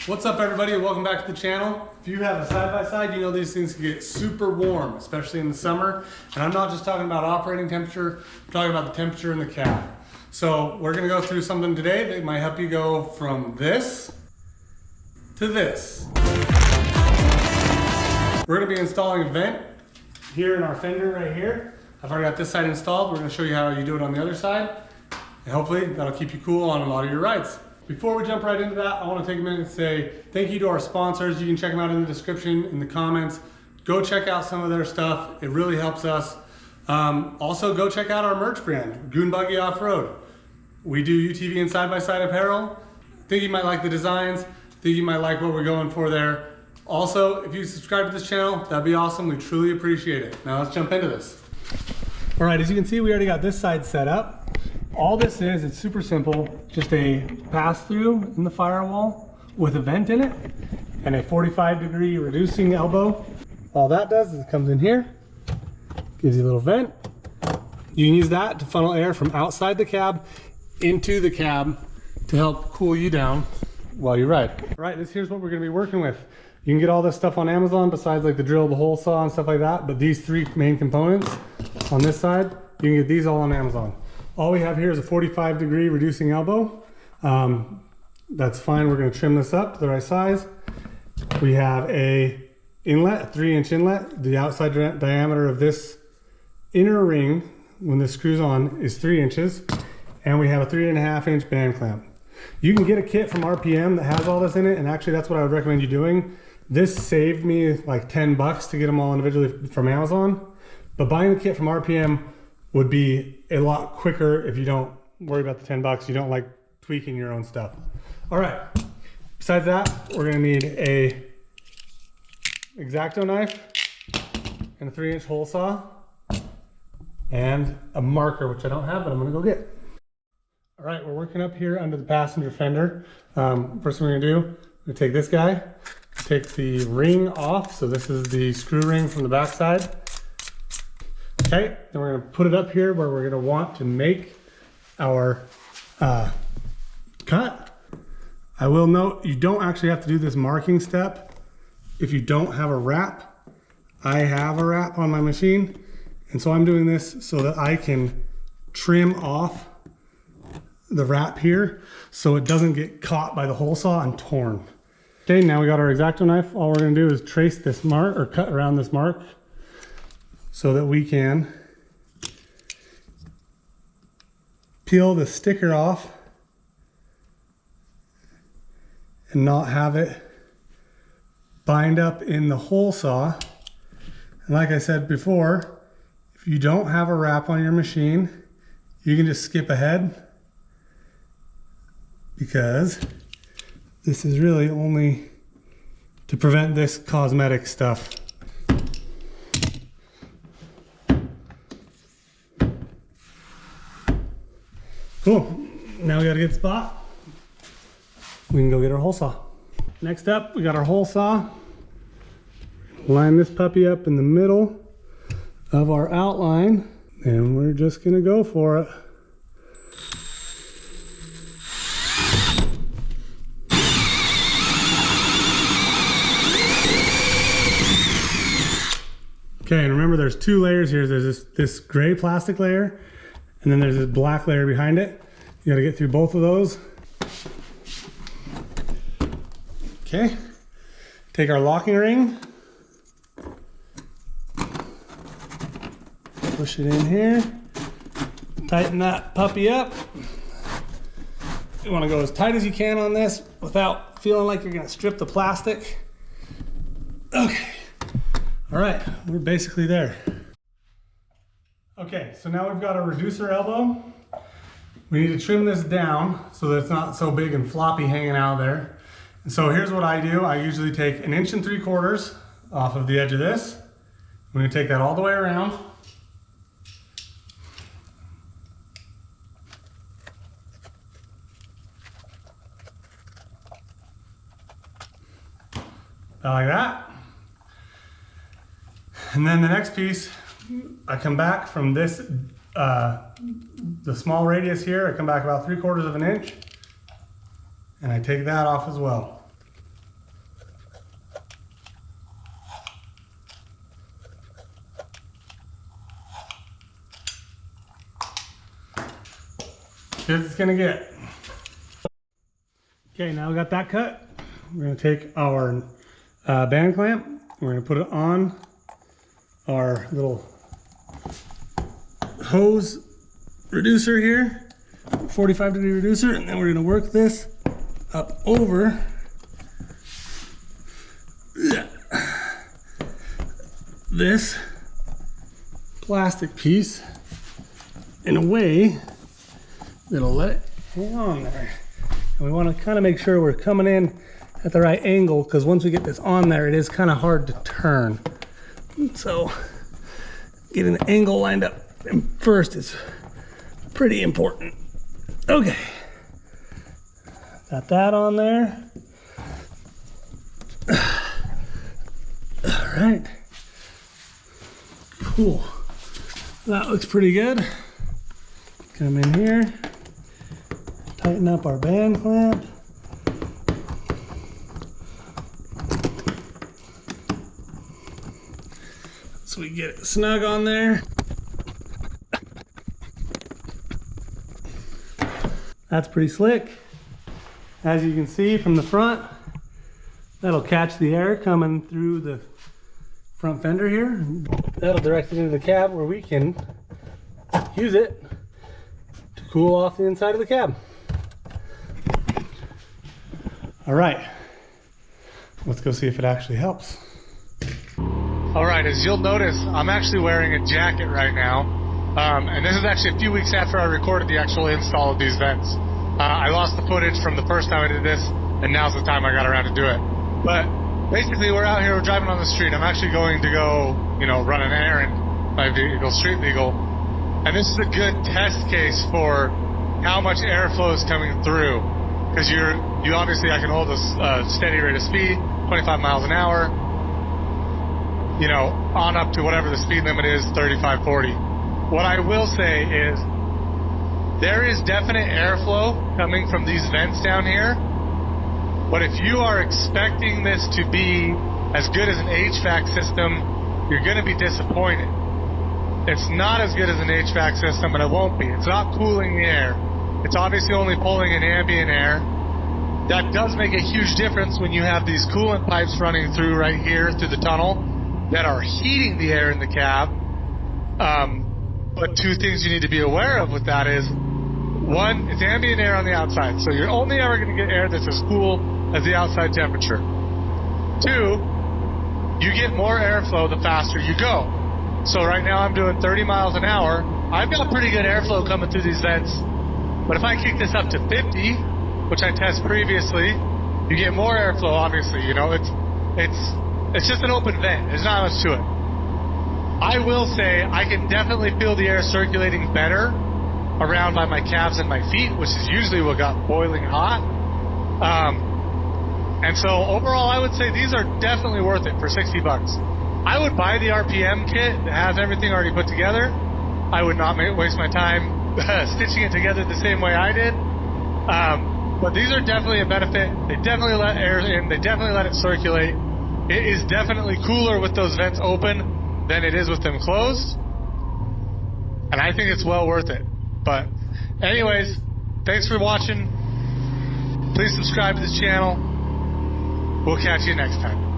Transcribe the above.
What's up everybody, welcome back to the channel. If you have a side-by-side, you know these things can get super warm, especially in the summer. And I'm not just talking about operating temperature, I'm talking about the temperature in the cab. So we're gonna go through something today that might help you go from this to this. We're gonna be installing a vent here in our fender right here. I've already got this side installed. We're gonna show you how you do it on the other side. And hopefully that'll keep you cool on a lot of your rides. Before we jump right into that, I want to take a minute and say thank you to our sponsors. You can check them out in the description, in the comments. Go check out some of their stuff. It really helps us. Also, go check out our merch brand, Goon Buggy Off-Road. We do UTV and side-by-side apparel. Think you might like the designs. Think you might like what we're going for there. Also, if you subscribe to this channel, that'd be awesome. We truly appreciate it. Now let's jump into this. All right, as you can see, we already got this side set up. All this is, it's super simple, just a pass-through in the firewall with a vent in it and a 45-degree reducing elbow. All that does is it comes in here, gives you a little vent. You can use that to funnel air from outside the cab into the cab to help cool you down while you ride. All right, here's what we're gonna be working with. You can get all this stuff on Amazon besides like the drill, the hole saw and stuff like that, but these three main components on this side, you can get these all on Amazon. All we have here is a 45-degree reducing elbow. That's fine, we're gonna trim this up to the right size. We have a inlet, a 3-inch inlet. The outside diameter of this inner ring, when this screws on, is 3 inches. And we have a 3.5-inch band clamp. You can get a kit from RPM that has all this in it, and actually that's what I would recommend you doing. This saved me like 10 bucks to get them all individually from Amazon. But buying the kit from RPM would be a lot quicker if you don't worry about the 10 bucks. You don't like tweaking your own stuff. All right, besides that, we're gonna need a X-Acto knife and a 3-inch hole saw and a marker, which I don't have, but I'm gonna go get. All right, we're working up here under the passenger fender. First thing we're gonna do, we're gonna take this guy, take the ring off. So this is the screw ring from the back side. Okay, then we're gonna put it up here where we're gonna want to make our cut. I will note, you don't actually have to do this marking step if you don't have a wrap. I have a wrap on my machine, and so I'm doing this so that I can trim off the wrap here so it doesn't get caught by the hole saw and torn. Okay, now we got our X-Acto knife. All we're gonna do is trace this mark, or cut around this mark, so that we can peel the sticker off and not have it bind up in the hole saw. And like I said before, if you don't have a wrap on your machine, you can just skip ahead, because this is really only to prevent this cosmetic stuff. Cool, now we got a good spot. We can go get our hole saw. Next up, we got our hole saw. Line this puppy up in the middle of our outline, and we're just gonna go for it. Okay, and remember there's two layers here. There's this gray plastic layer, and then there's this black layer behind it. You gotta get through both of those. Okay, take our locking ring, push it in here, tighten that puppy up. You wanna go as tight as you can on this without feeling like you're gonna strip the plastic. Okay, all right, we're basically there. Okay, so now we've got a reducer elbow. We need to trim this down so that it's not so big and floppy hanging out there. And so here's what I do. I usually take 1 3/4 inches off of the edge of this. I'm gonna take that all the way around. Like that. And then the next piece, I come back from this, the small radius here, I come back about 3/4 of an inch, and I take that off as well. as it's gonna get. Okay, now we got that cut. We're gonna take our band clamp. We're gonna put it on our little hose reducer here, 45-degree reducer, and then we're gonna work this up over this plastic piece in a way that'll let it hang on there. And we want to kind of make sure we're coming in at the right angle, because once we get this on there, it is kind of hard to turn. So getting the angle lined up first is pretty important. Okay, got that on there. All right, cool. That looks pretty good. Come in here, tighten up our band clamp. So we get it snug on there. That's pretty slick. As you can see from the front, that'll catch the air coming through the front fender here. That'll direct it into the cab where we can use it to cool off the inside of the cab. All right, let's go see if it actually helps. All right, as you'll notice, I'm actually wearing a jacket right now. And this is actually a few weeks after I recorded the actual install of these vents. I lost the footage from the first time I did this, and now's the time I got around to do it. But basically, we're out here, we're driving on the street. I'm actually going to go, run an errand, my vehicle, street legal. And this is a good test case for how much airflow is coming through. Because you obviously, I can hold a steady rate of speed, 25 miles an hour, on up to whatever the speed limit is, 35, 40. What I will say is there is definite airflow coming from these vents down here. But if you are expecting this to be as good as an HVAC system, you're going to be disappointed. It's not as good as an HVAC system, and it won't be. It's not cooling the air. It's obviously only pulling in ambient air. That does make a huge difference when you have these coolant pipes running through right here through the tunnel that are heating the air in the cab. But two things you need to be aware of with that is, one, it's ambient air on the outside, so you're only ever going to get air that's as cool as the outside temperature. Two, you get more airflow the faster you go. So right now I'm doing 30 miles an hour. I've got pretty good airflow coming through these vents, but if I kick this up to 50, which I test previously, you get more airflow, obviously. It's just an open vent. There's not much to it. I will say I can definitely feel the air circulating better around by my calves and my feet, which is usually what got boiling hot. And so overall, I would say these are definitely worth it for 60 bucks. I would buy the RPM kit that has everything already put together. I would not waste my time stitching it together the same way I did. But these are definitely a benefit. They definitely let air in. They definitely let it circulate. It is definitely cooler with those vents open than it is with them closed. And I think it's well worth it. But anyways, thanks for watching. Please subscribe to this channel. We'll catch you next time.